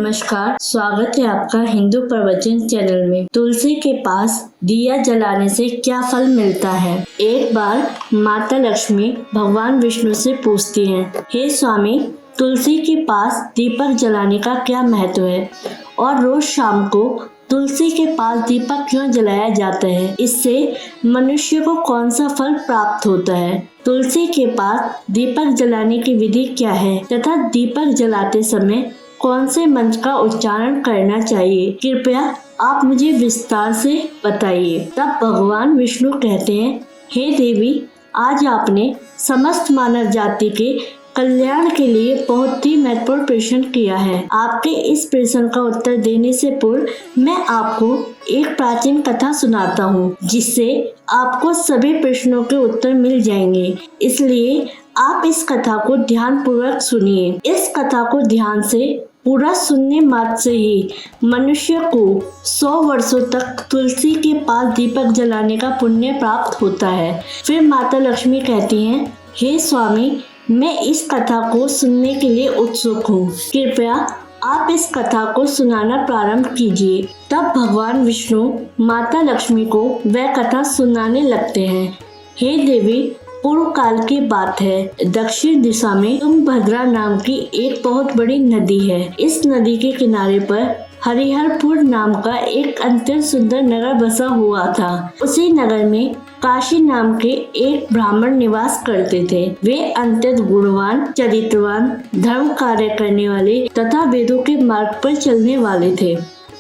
नमस्कार, स्वागत है आपका हिंदू प्रवचन चैनल में। तुलसी के पास दिया जलाने से क्या फल मिलता है। एक बार माता लक्ष्मी भगवान विष्णु से पूछती हैं, हे स्वामी, तुलसी के पास दीपक जलाने का क्या महत्व है और रोज शाम को तुलसी के पास दीपक क्यों जलाया जाता है। इससे मनुष्य को कौन सा फल प्राप्त होता है। तुलसी के पास दीपक जलाने की विधि क्या है तथा दीपक जलाते समय कौन से मंत्र का उच्चारण करना चाहिए, कृपया आप मुझे विस्तार से बताइए। तब भगवान विष्णु कहते हैं, हे देवी, आज आपने समस्त मानव जाति के कल्याण के लिए बहुत ही महत्वपूर्ण प्रश्न किया है। आपके इस प्रश्न का उत्तर देने से पूर्व मैं आपको एक प्राचीन कथा सुनाता हूँ, जिससे आपको सभी प्रश्नों के उत्तर मिल जाएंगे। इसलिए आप इस कथा को ध्यान पूर्वक सुनिए। इस कथा को ध्यान से पूरा सुनने मात्र से ही मनुष्य को 100 वर्षों तक तुलसी के पास दीपक जलाने का पुण्य प्राप्त होता है। फिर माता लक्ष्मी कहती हैं, हे स्वामी, मैं इस कथा को सुनने के लिए उत्सुक हूँ। कृपया आप इस कथा को सुनाना प्रारंभ कीजिए। तब भगवान विष्णु माता लक्ष्मी को वह कथा सुनाने लगते हैं। हे देवी, पूर्व काल की बात है। दक्षिण दिशा में तुंगभद्रा नाम की एक बहुत बड़ी नदी है। इस नदी के किनारे पर हरिहरपुर नाम का एक अत्यंत सुंदर नगर बसा हुआ था। उसी नगर में काशी नाम के एक ब्राह्मण निवास करते थे। वे अत्यंत गुणवान, चरित्रवान, धर्म कार्य करने वाले तथा वेदों के मार्ग पर चलने वाले थे।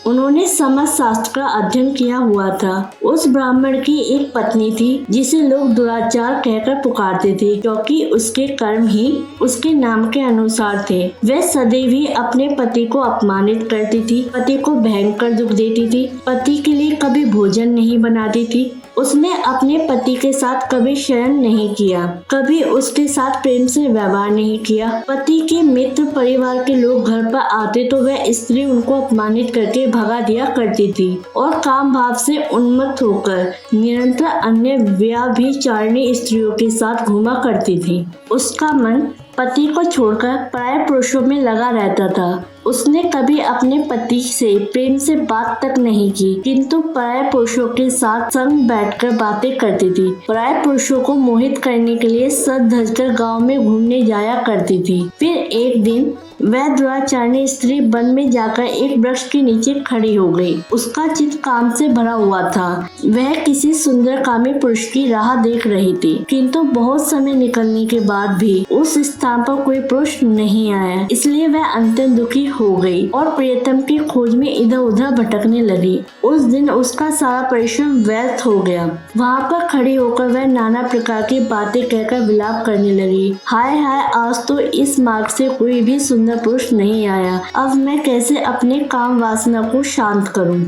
उन्होंने समस्त शास्त्र का अध्ययन किया हुआ था। उस ब्राह्मण की एक पत्नी थी, जिसे लोग दुराचार कहकर पुकारते थे, क्योंकि उसके कर्म ही उसके नाम के अनुसार थे। वह सदैव ही अपने पति को अपमानित करती थी, पति को भयंकर दुख देती थी, पति के लिए कभी भोजन नहीं बनाती थी। उसने अपने पति के साथ कभी शयन नहीं किया, कभी उसके साथ प्रेम से व्यवहार नहीं किया। पति के मित्र परिवार के लोग घर पर आते तो वह स्त्री उनको अपमानित करके भगा दिया करती थी और काम भाव से उन्मत्त होकर निरंतर अन्य व्यभिचारिणी स्त्रियों के साथ घूमा करती थी। उसका मन पति को छोड़कर पराये पुरुषों में लगा रहता था। उसने कभी अपने पति से प्रेम से बात तक नहीं की, किंतु पराये पुरुषों के साथ संग बैठकर बातें करती थी। पराये पुरुषों को मोहित करने के लिए सज धज कर गाँव में घूमने जाया करती थी। फिर एक दिन वह दुराचारिणी स्त्री वन में जाकर एक वृक्ष के नीचे खड़ी हो गई। उसका चित्त काम से भरा हुआ था। वह किसी सुंदर कामी पुरुष की राह देख रही थी, किंतु बहुत समय निकलने के बाद भी उस स्थान पर कोई पुरुष नहीं आया। इसलिए वह अत्यंत दुखी हो गई और प्रियतम की खोज में इधर उधर भटकने लगी। उस दिन उसका सारा परिश्रम व्यर्थ हो गया। वहाँ पर खड़ी होकर वह नाना प्रकार की बातें कहकर विलाप करने लगी। हाय हाय, आज तो इस मार्ग से कोई भी सुंदर पुरुष नहीं आया। अब मैं कैसे अपने काम वासना को शांत करूं।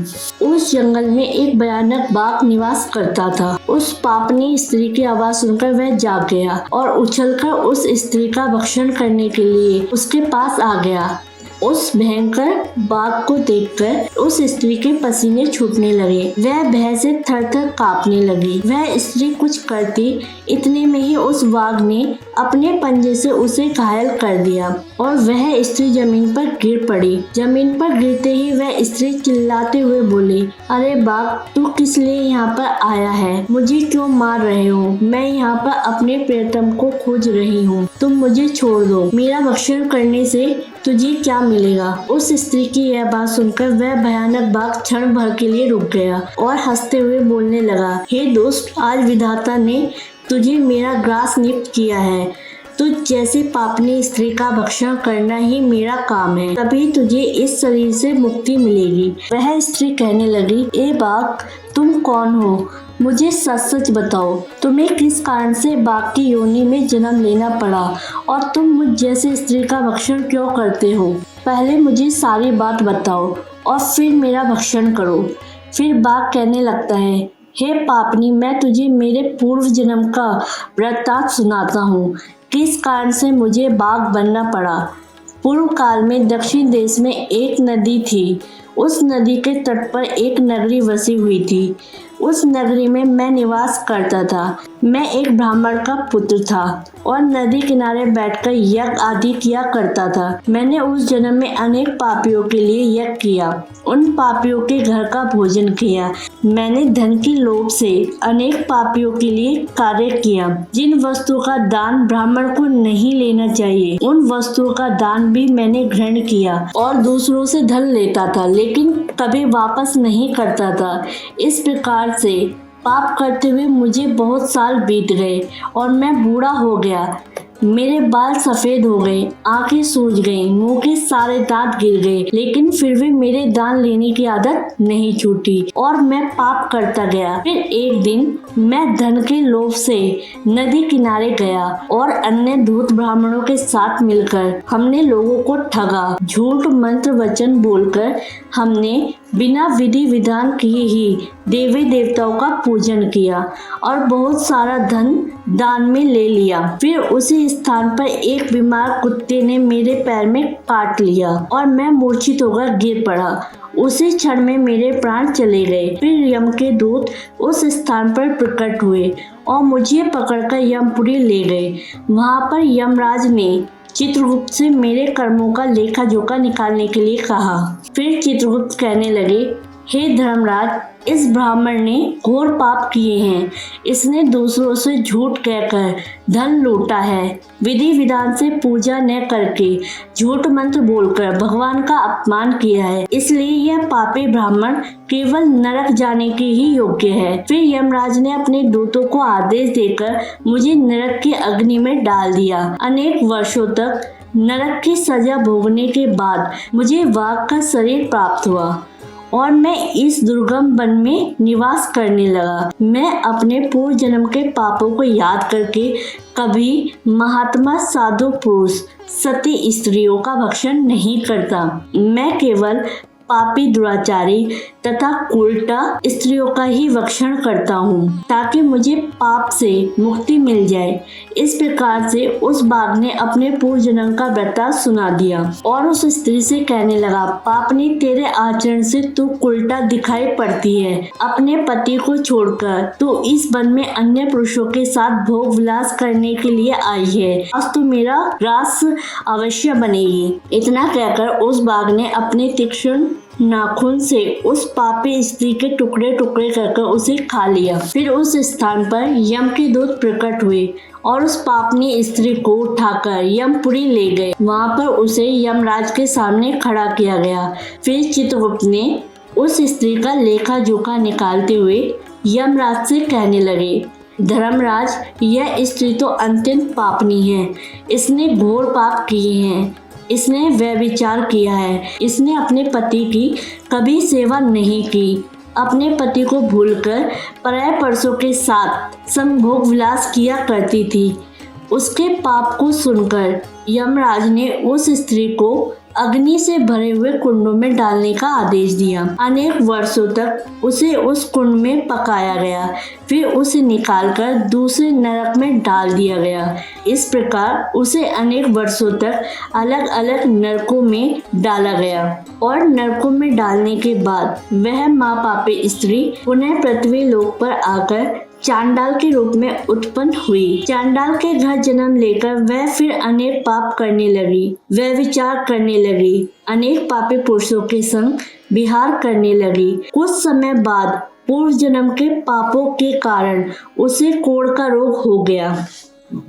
उस जंगल में एक भयानक बाघ निवास करता था। उस पापनी स्त्री की आवाज सुनकर वह जाग गया और उछलकर उस स्त्री का भक्षण करने के लिए उसके पास आ गया। उस भयंकर बाघ को देखकर उस स्त्री के पसीने छूटने लगे। वह भय से थर-थर कांपने लगी। वह स्त्री कुछ करती, इतने में ही उस बाघ ने अपने पंजे से उसे घायल कर दिया और वह स्त्री जमीन पर गिर पड़ी। जमीन पर गिरते ही वह स्त्री चिल्लाते हुए बोली, अरे बाघ, तू किस लिए यहाँ पर आया है? मुझे क्यों मार रहे हो? मैं यहाँ पर अपने प्रियतम को खोज रही हूँ। तुम मुझे छोड़ दो। मेरा भक्षण करने से तुझे क्या मिलेगा? उस स्त्री की यह बात सुनकर वह भयानक बाघ क्षण भर के लिए रुक गया और हंसते हुए बोलने लगा, हे दोस्त, आज विधाता ने तुझे मेरा ग्रास नियुक्त किया है। तुझ जैसी पापनी स्त्री का भक्षण करना ही मेरा काम है, तभी तुझे इस शरीर से मुक्ति मिलेगी। वह स्त्री कहने लगी, ए बाघ, तुम कौन हो? मुझे सच सच बताओ, तुम्हें किस कारण से बाघ की योनि में जन्म लेना पड़ा और तुम मुझ जैसे स्त्री का भक्षण क्यों करते हो? पहले मुझे सारी बात बताओ और फिर मेरा भक्षण करो। फिर बाघ कहने लगता है, हे पापनी, मैं तुझे मेरे पूर्व जन्म का वृत्तांत सुनाता हूँ, किस कारण से मुझे बाघ बनना पड़ा। पूर्व काल में दक्षिण देश में एक नदी थी। उस नदी के तट पर एक नगरी बसी हुई थी। उस नगरी में मैं निवास करता था। मैं एक ब्राह्मण का पुत्र था और नदी किनारे बैठकर यज्ञ आदि किया करता था। मैंने उस जन्म में अनेक पापियों के लिए यज्ञ किया, उन पापियों के घर का भोजन किया। मैंने धन की लोभ से अनेक पापियों के लिए कार्य किया। जिन वस्तुओं का दान ब्राह्मण को नहीं लेना चाहिए, उन वस्तुओं का दान भी मैंने ग्रहण किया और दूसरों से धन लेता था, लेकिन कभी वापस नहीं करता था। इस प्रकार से पाप करते हुए मुझे बहुत साल बीत गए और मैं बूढ़ा हो गया। मेरे बाल सफेद हो गए, आंखें सूज गईं, मुंह के सारे दांत गिर गए, लेकिन फिर भी मेरे दान लेने की आदत नहीं छूटी और मैं पाप करता गया। फिर एक दिन मैं धन के लोभ से नदी किनारे गया और अन्य धूर्त ब्राह्मणों के साथ मिलकर हमने लोगों को ठगा। झूठ मंत्र वचन बोलकर हमने बिना विधि विधान किए ही देवी देवताओं का पूजन किया और बहुत सारा धन दान में ले लिया। फिर उसी स्थान पर एक बीमार कुत्ते ने मेरे पैर में काट लिया और मैं मूर्छित होकर गिर पड़ा। उसी क्षण में मेरे प्राण चले गए। फिर यम के दूत उस स्थान पर प्रकट हुए और मुझे पकड़कर यमपुरी ले गए। वहां पर यमराज ने चित्रगुप्त से मेरे कर्मों का लेखा जोखा निकालने के लिए कहा। फिर चित्रगुप्त कहने लगे, हे धर्मराज, इस ब्राह्मण ने घोर पाप किए हैं। इसने दूसरों से झूठ कहकर धन लूटा है, विधि विधान से पूजा न करके झूठ मंत्र बोलकर भगवान का अपमान किया है, इसलिए यह पापी ब्राह्मण केवल नरक जाने के ही योग्य है। फिर यमराज ने अपने दूतों को आदेश देकर मुझे नरक की अग्नि में डाल दिया। अनेक वर्षों तक नरक की सजा भोगने के बाद मुझे वाघ का शरीर प्राप्त हुआ और मैं इस दुर्गम वन में निवास करने लगा। मैं अपने पूर्व जन्म के पापों को याद करके कभी महात्मा साधु पुरुष सती स्त्रियों का भक्षण नहीं करता। मैं केवल पापी दुराचारी तथा उल्टा स्त्रियों का ही भक्षण करता हूँ, ताकि मुझे पाप से मुक्ति मिल जाए। इस प्रकार से उस बाघ ने अपने पूर्व जन्म का वृत्तांत सुना दिया और उस स्त्री से कहने लगा, पापनी, तेरे आचरण से तू उल्टा दिखाई पड़ती है। अपने पति को छोड़कर तू इस वन में अन्य पुरुषों के साथ भोग विलास करने के लिए आई है। आज तू मेरा ग्रास अवश्य बनेगी। इतना कहकर उस बाघ ने अपने तीक्ष्ण नाखून से उस पापी स्त्री के टुकड़े टुकड़े करके उसे खा लिया। फिर उस स्थान पर यम के दूत प्रकट हुए और उस पापनी स्त्री को उठाकर यमपुरी ले गए। वहां पर उसे यमराज के सामने खड़ा किया गया। फिर चित्रगुप्त ने उस स्त्री का लेखा जोखा निकालते हुए यमराज से कहने लगे, धर्मराज, यह स्त्री तो अत्यंत पापनी है। इसने घोर पाप किए हैं। इसने व्यभिचार किया है। इसने अपने पति की कभी सेवा नहीं की। अपने पति को भूलकर पराये पुरुषों के साथ संभोग विलास किया करती थी। उसके पाप को सुनकर यमराज ने उस स्त्री को अग्नि से भरे हुए कुंडों में डालने का आदेश दिया। अनेक वर्षों तक उसे उस कुंड में पकाया गया। फिर उसे निकालकर दूसरे नरक में डाल दिया गया। इस प्रकार उसे अनेक वर्षों तक अलग अलग नरकों में डाला गया और नरकों में डालने के बाद वह महापापी स्त्री पुनः पृथ्वी लोक पर आकर चांडाल के रूप में उत्पन्न हुई। चांडाल के घर जन्म लेकर वह फिर अनेक पाप करने लगी, वह विचार करने लगी, अनेक पापी पुरुषों के संग विहार करने लगी। कुछ समय बाद पूर्व जन्म के पापों के कारण उसे कोढ़ का रोग हो गया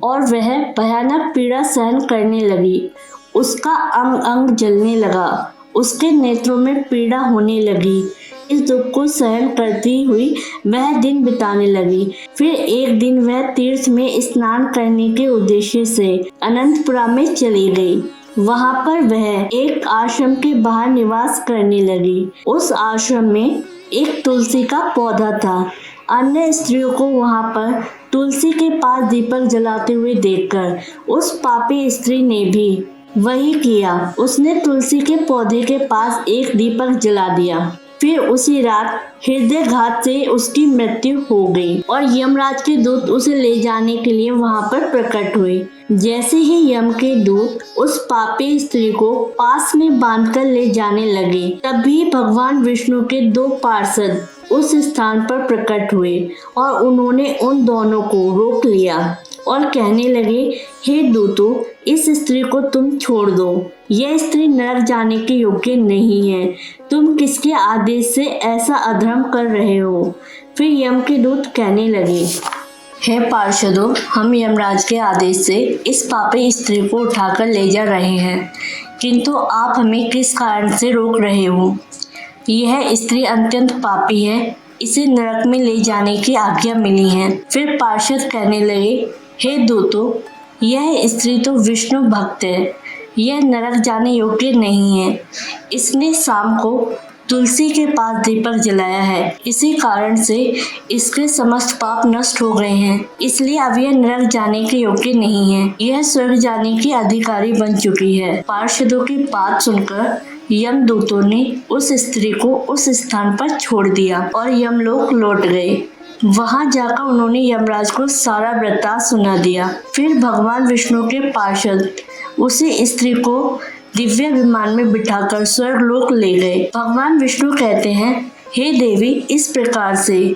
और वह भयानक पीड़ा सहन करने लगी। उसका अंग अंग जलने लगा, उसके नेत्रों में पीड़ा होने लगी। इस दुख को सहन करती हुई वह दिन बिताने लगी। फिर एक दिन वह तीर्थ में स्नान करने के उद्देश्य से अनंतपुरा में चली गई। वहां पर वह एक आश्रम के बाहर निवास करने लगी। उस आश्रम में एक तुलसी का पौधा था। अन्य स्त्रियों को वहां पर तुलसी के पास दीपक जलाते हुए देखकर उस पापी स्त्री ने भी वही किया। उसने तुलसी के पौधे के पास एक दीपक जला दिया। फिर उसी रात हृदयघात से उसकी मृत्यु हो गई और यमराज के दूत उसे ले जाने के लिए वहां पर प्रकट हुए। जैसे ही यम के दूत उस पापी स्त्री को पास में बांधकर ले जाने लगे, तभी भगवान विष्णु के 2 पार्षद उस स्थान पर प्रकट हुए और उन्होंने उन दोनों को रोक लिया और कहने लगे, हे दूतों, इस स्त्री को तुम छोड़ दो। यह स्त्री नरक जाने के योग्य नहीं है। तुम किसके आदेश से ऐसा अधर्म कर रहे हो? फिर यम के दूत कहने लगे, हे पार्षदों, हम यमराज के आदेश से इस पापी स्त्री को उठाकर ले जा रहे हैं, किंतु आप हमें किस कारण से रोक रहे हो? यह स्त्री अत्यंत पापी है, इसे नरक में ले जाने की आज्ञा मिली है। फिर पार्षद कहने लगे, हे दूतों, यह स्त्री तो विष्णु भक्त है, यह नरक जाने योग्य नहीं है। इसने शाम को तुलसी के पास दीपक जलाया है, इसी कारण से इसके समस्त पाप नष्ट हो गए हैं, इसलिए अब यह नरक जाने के योग्य नहीं है। यह स्वर्ग जाने की अधिकारी बन चुकी है। पार्षदों की बात सुनकर यमदूतों ने उस स्त्री को उस स्थान पर छोड़ दिया और यमलोक लौट गए। वहां जाकर उन्होंने यमराज को सारा वृत्तांत सुना दिया। फिर भगवान विष्णु के पार्षद उसी स्त्री को दिव्य विमान में बिठाकर स्वर्गलोक ले गए। भगवान विष्णु कहते हैं, हे देवी, इस प्रकार से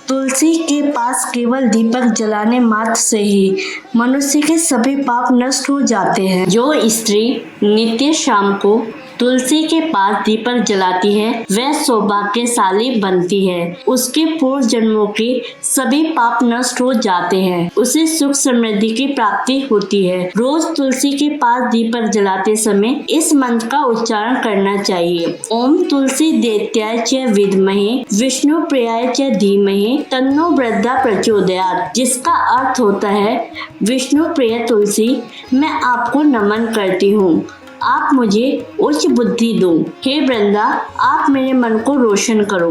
तुलसी के पास केवल दीपक जलाने मात्र से ही मनुष्य के सभी पाप नष्ट हो जाते हैं। जो स्त्री नित्य शाम को तुलसी के पास दीपक जलाती है वह सौभाग्यशाली बनती है। उसके पूर्व जन्मों के सभी पाप नष्ट हो जाते हैं, उसे सुख समृद्धि की प्राप्ति होती है। रोज तुलसी के पास दीपक जलाते समय इस मंत्र का उच्चारण करना चाहिए, ओम तुलसी देत्याय च विद्महे विष्णु प्रियाय च धीमहि तन्नो वृद्धा प्रचोदयात्, जिसका अर्थ होता है, विष्णु प्रिय तुलसी, मैं आपको नमन करती हूँ, आप मुझे उच्च बुद्धि दो। हे वृंदा, आप मेरे मन को रोशन करो।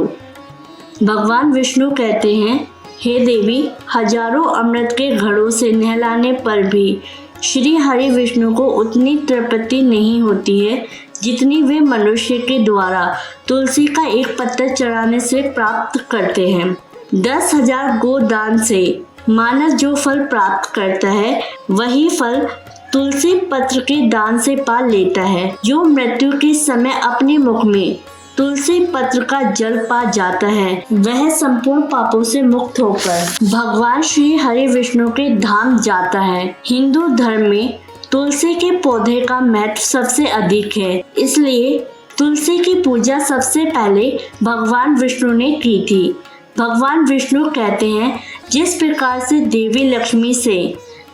भगवान विष्णु कहते हैं, हे देवी, हजारों अमृत के घड़ों से नहलाने पर भी श्री हरि विष्णु को उतनी तृप्ति नहीं होती है जितनी वे मनुष्य के द्वारा तुलसी का एक पत्ता चढ़ाने से प्राप्त करते हैं। 10,000 गोदान से मानव जो फल प्राप्त करता है वही फल तुलसी पत्र के दान से पा लेता है। जो मृत्यु के समय अपने मुख में तुलसी पत्र का जल पा जाता है वह संपूर्ण पापों से मुक्त होकर भगवान श्री हरि विष्णु के धाम जाता है। हिंदू धर्म में तुलसी के पौधे का महत्व सबसे अधिक है, इसलिए तुलसी की पूजा सबसे पहले भगवान विष्णु ने की थी। भगवान विष्णु कहते हैं, जिस प्रकार से देवी लक्ष्मी से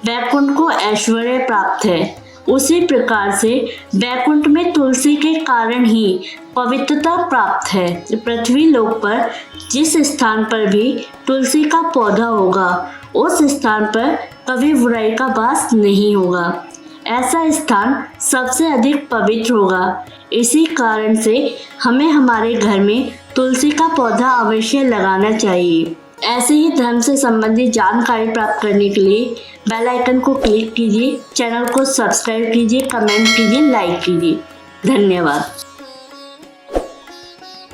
वैकुंठ को ऐश्वर्य प्राप्त है, उसी प्रकार से वैकुंठ में तुलसी के कारण ही पवित्रता प्राप्त है। पृथ्वी लोक पर जिस स्थान पर भी तुलसी का पौधा होगा उस स्थान पर कभी बुराई का वास नहीं होगा। ऐसा स्थान सबसे अधिक पवित्र होगा। इसी कारण से हमें हमारे घर में तुलसी का पौधा अवश्य लगाना चाहिए। ऐसे ही धर्म से संबंधित जानकारी प्राप्त करने के लिए बेल आइकन को क्लिक कीजिए, चैनल को सब्सक्राइब कीजिए, कमेंट कीजिए, लाइक कीजिए। धन्यवाद।